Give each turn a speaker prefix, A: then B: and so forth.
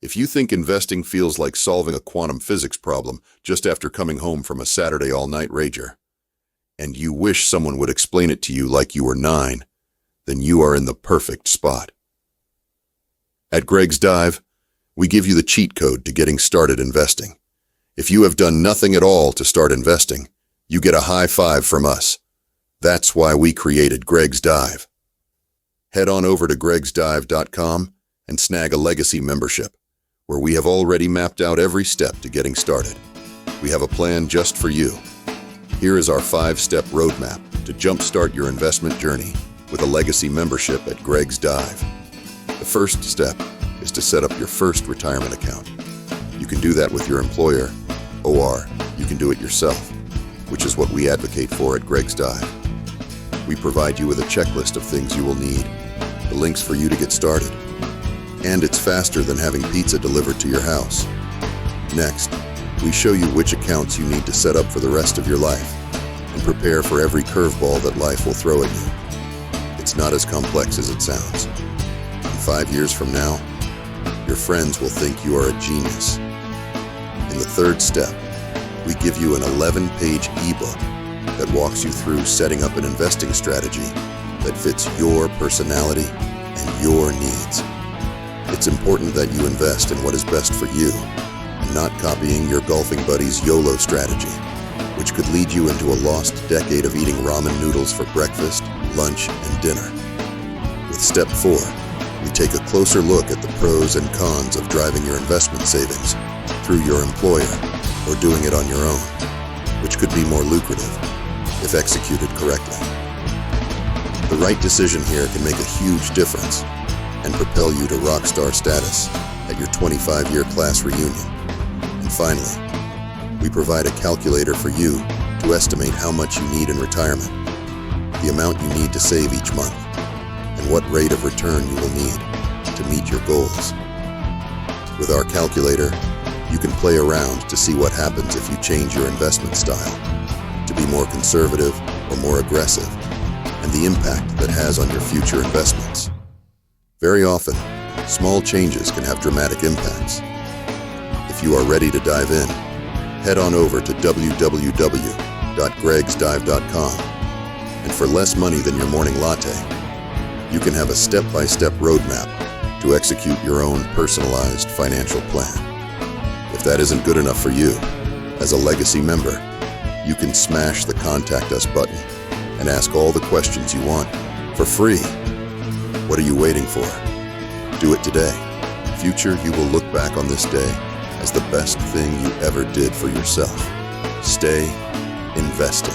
A: If you think investing feels like solving a quantum physics problem just after coming home from a Saturday all-night rager, and you wish someone would explain it to you like you were 9, then you are in the perfect spot. At Greg's Dive, we give you the cheat code to getting started investing. If you have done nothing at all to start investing, you get a high five from us. That's why we created Greg's Dive. Head on over to gregsdive.com and snag a legacy membership, where we have already mapped out every step to getting started. We have a plan just for you. Here is our 5-step roadmap to jumpstart your investment journey with a legacy membership at Greg's Dive. The first step is to set up your first retirement account. You can do that with your employer, or you can do it yourself, which is what we advocate for at Greg's Dive. We provide you with a checklist of things you will need, the links for you to get started, and it's faster than having pizza delivered to your house. Next, we show you which accounts you need to set up for the rest of your life and prepare for every curveball that life will throw at you. It's not as complex as it sounds. And 5 years from now, your friends will think you are a genius. In the third step, we give you an 11-page ebook that walks you through setting up an investing strategy that fits your personality and your needs. It's important that you invest in what is best for you and not copying your golfing buddy's YOLO strategy, which could lead you into a lost decade of eating ramen noodles for breakfast, lunch, and dinner. With step 4, we take a closer look at the pros and cons of driving your investment savings through your employer or doing it on your own, which could be more lucrative if executed correctly. The right decision here can make a huge difference and propel you to rock star status at your 25-year class reunion. And finally, we provide a calculator for you to estimate how much you need in retirement, the amount you need to save each month, and what rate of return you will need to meet your goals. With our calculator, you can play around to see what happens if you change your investment style to be more conservative or more aggressive, and the impact that has on your future investments. Very often, small changes can have dramatic impacts. If you are ready to dive in, head on over to www.gregsdive.com, and for less money than your morning latte, you can have a step-by-step roadmap to execute your own personalized financial plan. If that isn't good enough for you, as a legacy member, you can smash the Contact Us button and ask all the questions you want for free. What are you waiting for? Do it today. Future, you will look back on this day as the best thing you ever did for yourself. Stay invested.